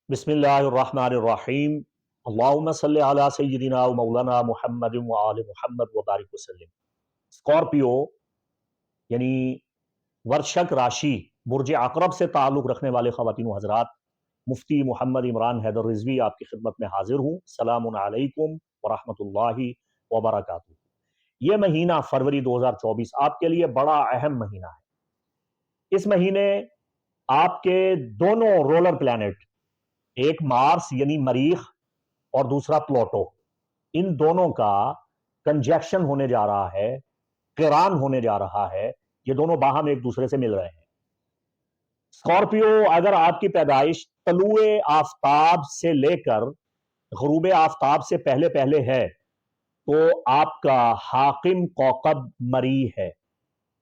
बिस्मिल्लाहिर्रहमानिर्रहीम। अल्लाहुम्मा सल्लि अला सय्यिदिना व मौलाना मुहम्मद व आले मुहम्मद व बारिक वसल्लिम। स्कॉर्पियो यानी वर्षक राशि बुर्ज अकरब से ताल्लुक़ रखने वाले ख़वातीन व हज़रात, मुफ्ती मोहम्मद इमरान हैदर रिजवी आपकी खिदमत में हाजिर हूँ। सलामुन अलैकुम व रहमतुल्लाहि व बरकातुहू। ये महीना फरवरी 2024 आपके लिए बड़ा अहम महीना है। इस महीने आपके दोनों रोलर प्लैनेट, एक मार्स यानी मरीख और दूसरा प्लूटो, इन दोनों का कंजक्शन होने जा रहा है, क़िरान होने जा रहा है। ये दोनों बाहम एक दूसरे से मिल रहे हैं। स्कॉर्पियो, अगर आपकी पैदाइश तलुए आफताब से लेकर ग़ुरूब आफताब से पहले पहले है तो आपका हाकिम कौकब मरी है,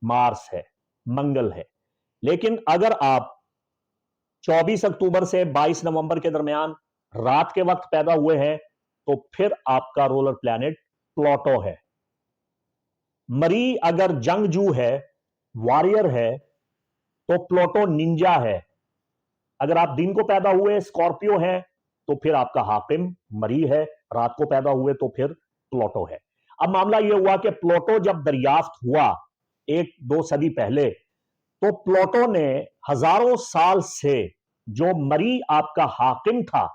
मार्स है, मंगल है। लेकिन अगर आप 24 अक्टूबर से 22 नवंबर के दरमियान रात के वक्त पैदा हुए हैं तो फिर आपका रोलर प्लैनेट प्लूटो है। मरी अगर जंगजू है, वॉरियर है, तो प्लूटो निंजा है। अगर आप दिन को पैदा हुए स्कॉर्पियो हैं तो फिर आपका हाकिम मरी है, रात को पैदा हुए तो फिर प्लूटो है। अब मामला यह हुआ कि प्लूटो जब दरियाफ्त हुआ 1-2 सदी पहले, तो प्लूटो ने हजारों साल से जो मरी आपका हाकिम था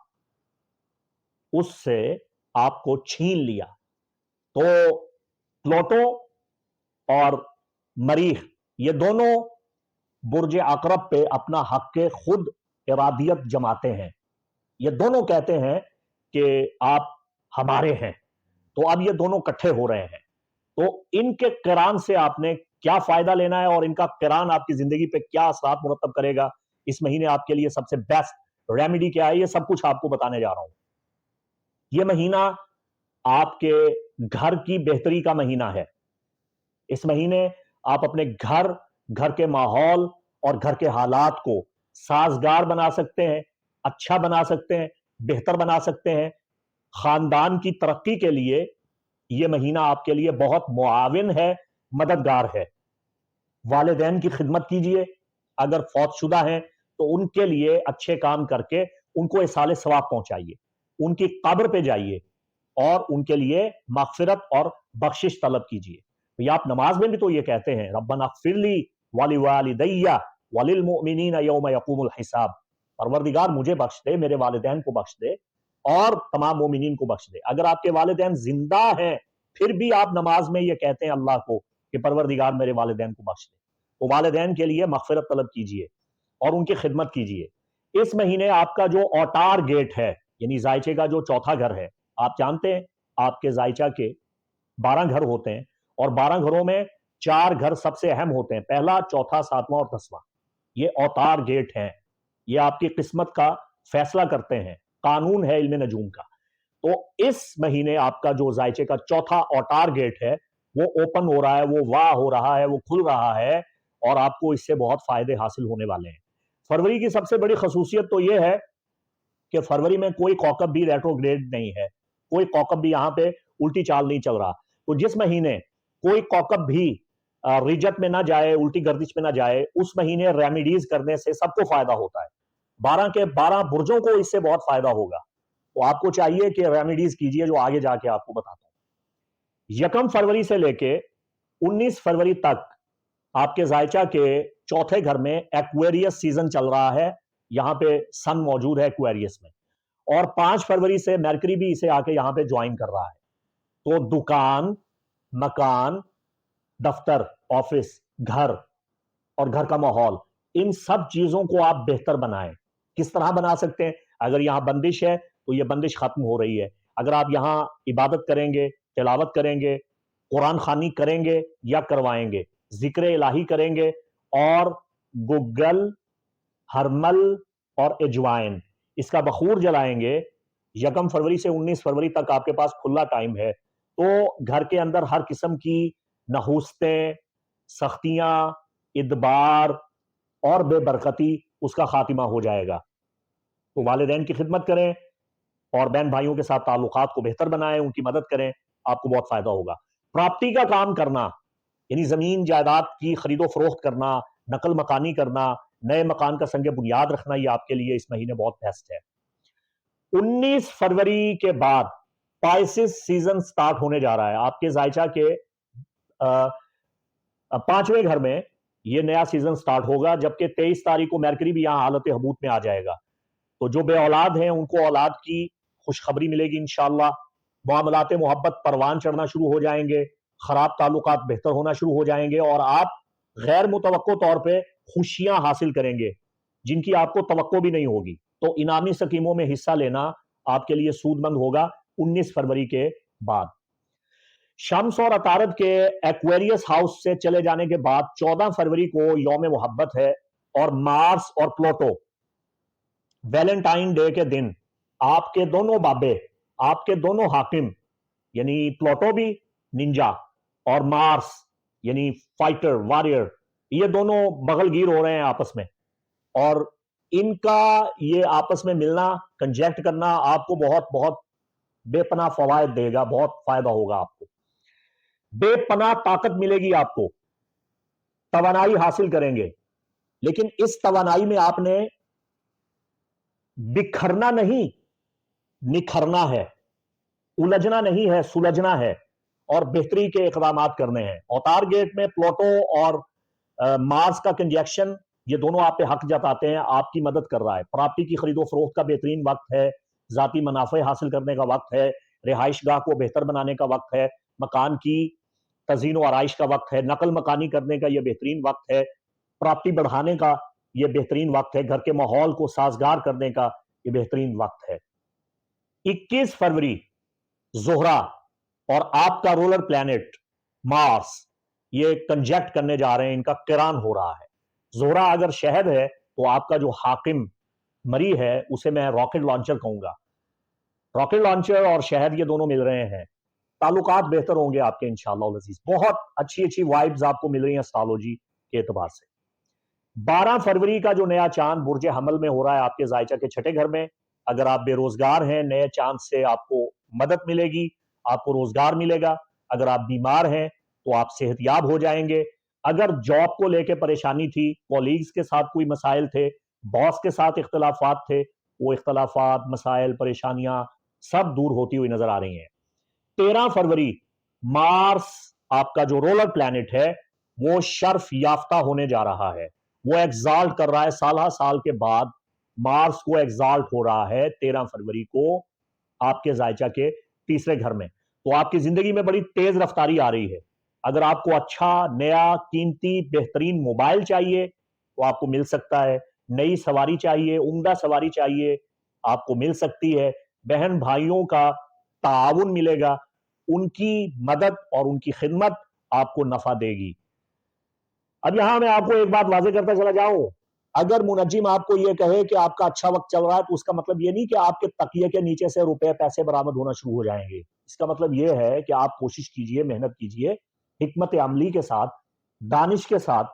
उससे आपको छीन लिया। तो प्लूटो और मरीख ये दोनों बुर्ज अकरब पे अपना हक के खुद इरादियत जमाते हैं। ये दोनों कहते हैं कि आप हमारे हैं। तो अब ये दोनों इकट्ठे हो रहे हैं। तो इनके क़िरान से आपने क्या फायदा लेना है और इनका क़िरान आपकी जिंदगी पे क्या असरात मुरत्तब करेगा, इस महीने आपके लिए सबसे बेस्ट रेमेडी क्या है, ये सब कुछ आपको बताने जा रहा हूं। ये महीना आपके घर की बेहतरी का महीना है। इस महीने आप अपने घर के माहौल और घर के हालात को साजगार बना सकते हैं, अच्छा बना सकते हैं, बेहतर बना सकते हैं। खानदान की तरक्की के लिए यह महीना आपके लिए बहुत मुआविन है, मददगार है। वालिदैन की खिदमत कीजिए। अगर फौतशुदा हैं तो उनके लिए अच्छे काम करके उनको इसाले सवाब पहुंचाइए। उनकी कब्र पे जाइए और उनके लिए मगफिरत और बख्शिश तलब कीजिए। भैया आप नमाज में भी तो ये कहते हैं, रब्बना अग़फिरली वली वालिदैया वलिल मुमिनीना यौम यक़ूमुल हिसाब। परवरदिगार मुझे बख्श दे, मेरे वालिदैन को बख्श दे और तमाम मोमिनीन को बख्श दे। अगर आपके वालिदैन जिंदा हैं फिर भी आप नमाज में ये कहते हैं अल्लाह को कि परवरदिगार मेरे वालिदैन को बख्श दे, तो वालिदैन के लिए मगफिरत तलब कीजिए और उनकी खिदमत कीजिए। इस महीने आपका जो औटार गेट है यानी जायचे का जो चौथा घर है, आप जानते हैं आपके जायचा के 12 घर होते हैं और 12 घरों में 4 घर सबसे अहम होते हैं, पहला, चौथा, 7वां और 10वां। ये औतार गेट हैं, ये आपकी किस्मत का फैसला करते हैं, कानून है इल्म नजूम का। तो इस महीने आपका जो जायचे का चौथा औतार गेट है वो ओपन हो रहा है, वो वाह हो रहा है, वो खुल रहा है और आपको इससे बहुत फायदे हासिल होने वाले हैं। फरवरी की सबसे बड़ी खसूसियत तो यह है कि फरवरी में कोई कौकब भी रेट्रोग्रेड नहीं है, कोई कौकब भी यहां पे उल्टी चाल नहीं चल रहा। तो जिस महीने कोई कौकब भी रिजत में ना जाए, उल्टी गर्दिश में ना जाए, उस महीने रेमेडीज करने से सबको फायदा होता है। 12 के 12 बुर्जों को इससे बहुत फायदा होगा। तो आपको चाहिए कि रेमेडीज कीजिए जो आगे जाके आपको बताता हूं। 1 फरवरी से लेके 19 फरवरी तक आपके जायचा के चौथे घर में एक्वेरियस सीजन चल रहा है। यहां पे सन मौजूद है एक्वेरियस में और 5 फरवरी से मरकरी भी इसे आके यहां पे ज्वाइन कर रहा है। तो दुकान, मकान, दफ्तर, ऑफिस, घर और घर का माहौल, इन सब चीजों को आप बेहतर बनाएं। किस तरह बना सकते हैं? अगर यहां बंदिश है तो यह बंदिश खत्म हो रही है। अगर आप यहां इबादत करेंगे, तिलावत करेंगे, कुरान खानी करेंगे या करवाएंगे, जिक्र इलाही करेंगे और गुग्गल, हरमल और अजवाइन इसका बखूर जलाएंगे, 1 फरवरी से 19 फरवरी तक आपके पास खुला टाइम है। तो घर के अंदर हर किस्म की नहुस्तें, सख्तियां, इदबार और बेबरकती उसका खातिमा हो जाएगा। तो वालिदैन की खिदमत करें और बहन भाइयों के साथ ताल्लुकात को बेहतर बनाएं, उनकी मदद करें, आपको बहुत फायदा होगा। प्रॉपर्टी का काम करना यानी जमीन जायदाद की खरीदो फरोख्त करना, नकल मकानी करना, नए मकान का संग बुनियाद रखना, ये आपके लिए इस महीने बहुत बेस्ट है। 19 फरवरी के बाद पाइसिस सीजन स्टार्ट होने जा रहा है आपके जायचा के 5वें घर में। ये नया सीजन स्टार्ट होगा, जबकि 23 तारीख को मरकरी भी यहां हालत हबूत में आ जाएगा। तो जो बे औलाद हैं उनको औलाद की खुशखबरी मिलेगी इंशाअल्लाह। मामलात मोहब्बत परवान चढ़ना शुरू हो जाएंगे, खराब ताल्लुकात बेहतर होना शुरू हो जाएंगे, और आप गैर मुतवक्को तौर पे खुशियां हासिल करेंगे जिनकी आपको तवक्को भी नहीं होगी। तो इनामी स्कीमों में हिस्सा लेना आपके लिए सूदमंद होगा 19 फरवरी के बाद। शम्स और अतारद के एक्वेरियस हाउस से चले जाने के बाद 14 फरवरी को यौम मोहब्बत है, और मार्स और प्लूटो वैलेंटाइन डे के दिन आपके दोनों बाबे, आपके दोनों हाकिम, यानी प्लूटो भी निंजा और मार्स यानी फाइटर वॉरियर, ये दोनों बगलगीर हो रहे हैं आपस में, और इनका ये आपस में मिलना, कंजैक्ट करना आपको बहुत बहुत बेपनाह फवायद देगा, बहुत फायदा होगा आपको, बेपनाह ताकत मिलेगी आपको, तवानाई हासिल करेंगे। लेकिन इस तवानाई में आपने बिखरना नहीं, निखरना है, उलझना नहीं है, सुलझना है, और बेहतरी के इकदाम करने हैं। औतार गेट में प्लूटो और मार्स का कंजक्शन, ये दोनों आप पे हक जताते हैं, आपकी मदद कर रहा है। प्रॉपर्टी की खरीदो फरोख्त का बेहतरीन वक्त है, जाती मुनाफे हासिल करने का वक्त है, रिहाइश गाह को बेहतर बनाने का वक्त है, मकान की तज़ीन व आराइश का वक्त है, नकल मकानी करने का यह बेहतरीन वक्त है, प्रॉपर्टी बढ़ाने का यह बेहतरीन वक्त है, घर के माहौल को साजगार करने का यह बेहतरीन वक्त है। 21 फरवरी ज़ोहरा और आपका रोलर प्लैनेट मार्स ये कंजैक्ट करने जा रहे हैं, इनका किरान हो रहा है। ज़ोहरा अगर शहद है तो आपका जो हाकिम मरी है उसे मैं रॉकेट लॉन्चर कहूंगा। रॉकेट लॉन्चर और शहद ये दोनों मिल रहे हैं, ताल्लुकात बेहतर होंगे आपके इंशाअल्लाह अज़ीज़। बहुत अच्छी अच्छी वाइब्स आपको मिल रही हैं एस्ट्रोलॉजी के एतबार से। 12 फरवरी का जो नया चांद बुर्ज हमल में हो रहा है आपके जायचा के 6ठे घर में, अगर आप बेरोजगार हैं नए चांद से आपको मदद मिलेगी, आपको रोजगार मिलेगा। अगर आप बीमार हैं तो आप सेहतयाब हो जाएंगे। अगर जॉब को लेकर परेशानी थी, कॉलीग्स के साथ कोई मसाइल थे, बॉस के साथ इख्तलाफात थे, वो इख्तलाफात, मसाइल, परेशानियां सब दूर होती हुई नजर आ रही हैं। 13 फरवरी मार्स आपका जो रोलर प्लैनेट है वो शर्फ याफ्ता होने जा रहा है, वो एग्जाल्ट कर रहा है, साल साल के बाद मार्स को एग्जाल्ट हो रहा है 13 फरवरी को आपके जायचा के तीसरे घर में। तो आपकी जिंदगी में बड़ी तेज रफ्तारी आ रही है। अगर आपको अच्छा नया कीमती बेहतरीन मोबाइल चाहिए तो आपको मिल सकता है, नई सवारी चाहिए, उम्दा सवारी चाहिए, आपको मिल सकती है। बहन भाइयों का ताउन मिलेगा, उनकी मदद और उनकी खिदमत आपको नफा देगी। अब यहां मैं आपको एक बात वाजे करता चला जाऊं, अगर मुनज्जिम आपको यह कहे कि आपका अच्छा वक्त चल रहा है तो उसका मतलब यह नहीं कि आपके तकिए के नीचे से रुपए पैसे बरामद होना शुरू हो जाएंगे। इसका मतलब यह है कि आप कोशिश कीजिए, मेहनत कीजिए, हिकमत अमली के साथ, दानिश के साथ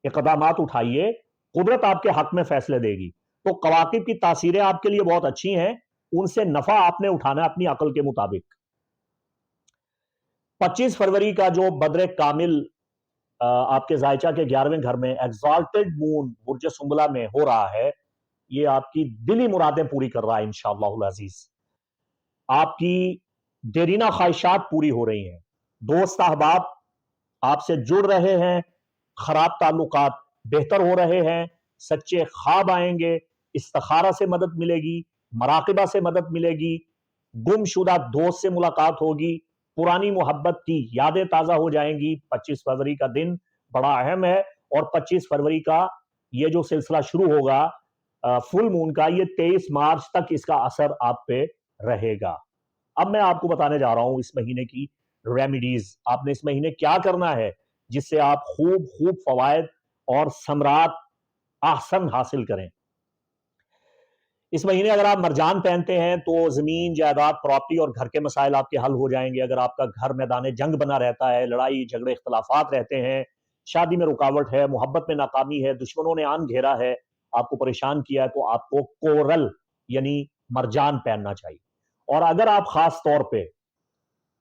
इकदामात उठाइए, कुदरत आपके हक में फैसले देगी। तो कवाकिब की तासीरें आपके लिए बहुत अच्छी हैं, उनसे नफा आपने उठाना अपनी अकल के मुताबिक। 25 फरवरी का जो बद्र कामिल आपके जायचा के 11वें घर में एग्जॉल्टेड मून बुर्ज सुंबला में हो रहा है, ये आपकी दिली मुरादें पूरी कर रहा है इंशाअल्लाह अजीज। आपकी देरीना ख्वाहिशात पूरी हो रही हैं, दोस्त अहबाब आपसे जुड़ रहे हैं, खराब ताल्लुकात बेहतर हो रहे हैं, सच्चे ख्वाब आएंगे, इस्तिखारा से मदद मिलेगी, मराकिबा से मदद मिलेगी, गुमशुदा दोस्त से मुलाकात होगी, पुरानी मोहब्बत की यादें ताजा हो जाएंगी। 25 फरवरी का दिन बड़ा अहम है, और 25 फरवरी का ये जो सिलसिला शुरू होगा फुल मून का, ये 23 मार्च तक इसका असर आप पे रहेगा। अब मैं आपको बताने जा रहा हूं इस महीने की रेमेडीज, आपने इस महीने क्या करना है जिससे आप खूब खूब फवायद और समरात आसन हासिल करें। इस महीने अगर आप मरजान पहनते हैं तो जमीन जायदाद प्रॉपर्टी और घर के मसाइल आपके हल हो जाएंगे। अगर आपका घर मैदान जंग बना रहता है, लड़ाई झगड़े इख्तलाफात रहते हैं, शादी में रुकावट है, मोहब्बत में नाकामी है, दुश्मनों ने आन घेरा है, आपको परेशान किया है, तो आपको कोरल यानी मरजान पहनना चाहिए। और अगर आप खास तौर पर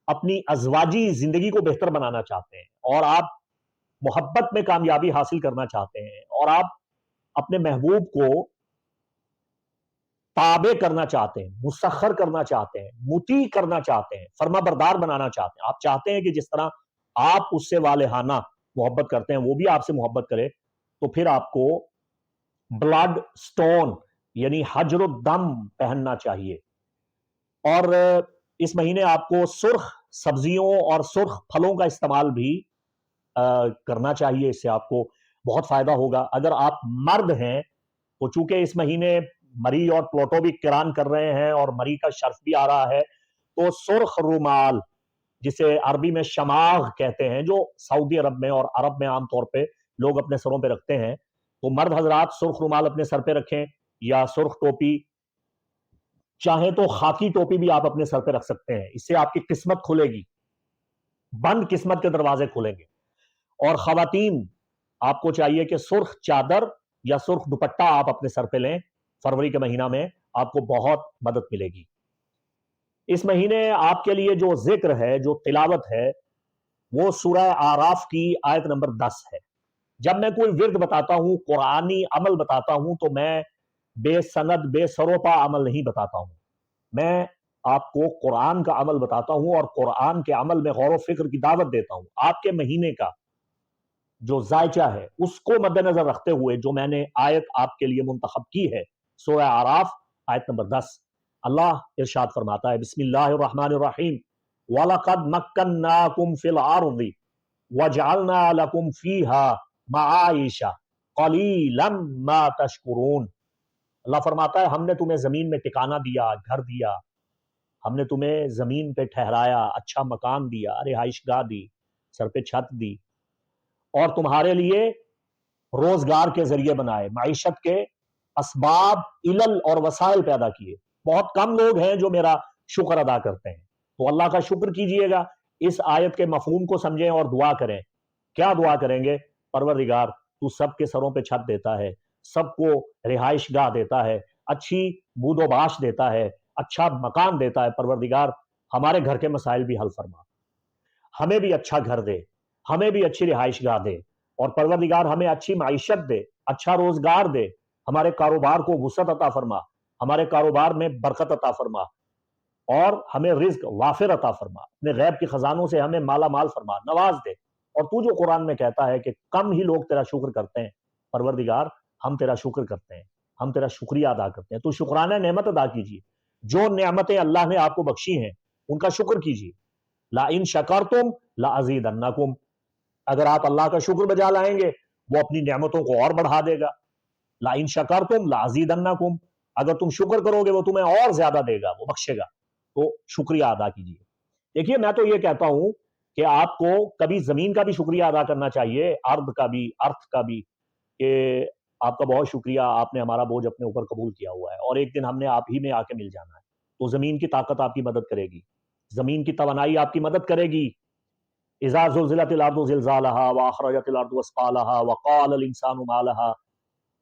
अपनी अजवाजी जिंदगी को बेहतर बनाना चाहते हैं, और आप मोहब्बत में कामयाबी हासिल करना चाहते हैं, और आप अपने महबूब को تابع کرنا چاہتے ہیں، مسخر کرنا چاہتے ہیں، مطیع کرنا چاہتے ہیں، فرما بردار بنانا چاہتے ہیں، آپ چاہتے ہیں کہ جس طرح آپ اس سے والہانہ محبت کرتے ہیں وہ بھی آپ سے محبت کرے، تو پھر آپ کو بلڈ سٹون یعنی حجر الدم پہننا چاہیے۔ اور اس مہینے آپ کو سرخ سبزیوں اور سرخ پھلوں کا استعمال بھی کرنا چاہیے، اس سے آپ کو بہت فائدہ ہوگا۔ اگر آپ مرد ہیں تو چونکہ اس مہینے مری اور پلوٹو بھی قران کر رہے ہیں اور مری کا شرف بھی آ رہا ہے، تو سرخ رومال جسے عربی میں شماغ کہتے ہیں، جو سعودی عرب میں اور عرب میں عام طور پہ لوگ اپنے سروں پہ رکھتے ہیں، تو مرد حضرات سرخ رومال اپنے سر پہ رکھیں، یا سرخ ٹوپی، چاہیں تو خاکی ٹوپی بھی آپ اپنے سر پہ رکھ سکتے ہیں، اس سے آپ کی قسمت کھلے گی، بند قسمت کے دروازے کھلیں گے۔ اور خواتین آپ کو چاہیے کہ سرخ چادر یا سرخ دوپٹہ آپ اپنے سر پہ لیں، فروری کے مہینہ میں آپ کو بہت مدد ملے گی۔ اس مہینے آپ کے لیے جو ذکر ہے، جو تلاوت ہے، وہ سورہ آراف کی آیت نمبر 10 ہے۔ جب میں کوئی ورد بتاتا ہوں، قرآنی عمل بتاتا ہوں، تو میں بے سند بے سروپا عمل نہیں بتاتا ہوں، میں آپ کو قرآن کا عمل بتاتا ہوں اور قرآن کے عمل میں غور و فکر کی دعوت دیتا ہوں۔ آپ کے مہینے کا جو ذائچہ ہے اس کو مد نظر رکھتے ہوئے جو میں نے آیت آپ کے لیے منتخب کی ہے، سورہ آراف آیت نمبر 10، اللہ ارشاد فرماتا ہے، بسم اللہ الرحمن الرحیم، وَلَقَدْ مَكَّنَّاكُمْ فِي الْأَرْضِ وَجَعَلْنَا لَكُمْ فِيهَا مَعَائِشَ قَلِيلًا مَا تَشْكُرُونَ۔ اللہ فرماتا ہے ہم نے تمہیں زمین میں ٹھکانہ دیا، گھر دیا، ہم نے تمہیں زمین پہ ٹھہرایا، اچھا مکان دیا، رہائش گاہ دی، سر پہ چھت دی، اور تمہارے لیے روزگار کے ذریعے بنائے، معیشت کے اسباب، علل اور وسائل پیدا کیے۔ بہت کم لوگ ہیں جو میرا شکر ادا کرتے ہیں، تو اللہ کا شکر کیجئے گا۔ اس آیت کے مفہوم کو سمجھیں اور دعا کریں۔ کیا دعا کریں گے؟ پروردگار تو سب کے سروں پہ چھت دیتا ہے، سب کو رہائش گاہ دیتا ہے، اچھی بود و باش دیتا ہے، اچھا مکان دیتا ہے۔ پروردگار ہمارے گھر کے مسائل بھی حل فرما، ہمیں بھی اچھا گھر دے، ہمیں بھی اچھی رہائش گاہ دے، اور پروردگار ہمیں اچھی معیشت دے، اچھا روزگار دے، ہمارے کاروبار کو وسعت عطا فرما، ہمارے کاروبار میں برکت عطا فرما، اور ہمیں رزق وافر عطا فرما، اپنے غیب کے خزانوں سے ہمیں مالا مال فرما، نواز دے۔ اور تو جو قرآن میں کہتا ہے کہ کم ہی لوگ تیرا شکر کرتے ہیں، پروردگار ہم تیرا شکر کرتے ہیں، ہم تیرا شکریہ ادا کرتے ہیں۔ تو شکرانہ نعمت ادا کیجیے، جو نعمتیں اللہ نے آپ کو بخشی ہیں ان کا شکر کیجیے۔ لَإِن شَكَرْتُمْ لَأَزِيدَنَّكُمْ، اگر آپ اللہ کا شکر بجا لائیں گے وہ اپنی نعمتوں کو اور بڑھا دے گا۔ لَإِن شَكَرْتُمْ لَأَزِيدَنَّكُمْ، اگر تم شکر کرو گے وہ تمہیں اور زیادہ دے گا، وہ بخشے گا۔ تو شکریہ ادا کیجیے۔ دیکھیے میں تو یہ کہتا ہوں کہ آپ کو کبھی زمین کا بھی شکریہ ادا کرنا چاہیے، ارض کا بھی، ارتھ کا بھی، کہ آپ کا بہت شکریہ، آپ نے ہمارا بوجھ اپنے اوپر قبول کیا ہوا ہے، اور ایک دن ہم نے آپ ہی میں آ کے مل جانا ہے۔ تو زمین کی طاقت آپ کی مدد کرے گی، زمین کی توانائی آپ کی مدد کرے گی۔ اذا زلزلت الارض زلزالها واخرجت الارض اثقالها وقال الانسان ما لها،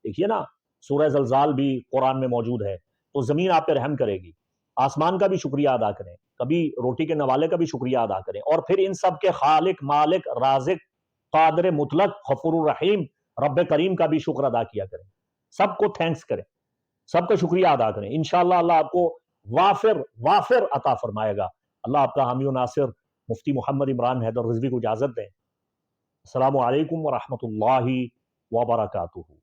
دیکھیے نا سورہ زلزال بھی قرآن میں موجود ہے۔ تو زمین آپ پہ رحم کرے گی، آسمان کا بھی شکریہ ادا کریں، کبھی روٹی کے نوالے کا بھی شکریہ ادا کریں، اور پھر ان سب کے خالق، مالک، رازق، قادر مطلق، غفور الرحیم رب کریم کا بھی شکر ادا کیا کریں، سب کو تھینکس کریں، سب کا شکریہ ادا کریں۔ انشاءاللہ اللہ آپ کو وافر عطا فرمائے گا۔ اللہ آپ کا حامی و ناصر مفتی محمد عمران حیدر رضوی کو اجازت دیں۔ السلام علیکم ورحمۃ اللہ وبرکاتہ۔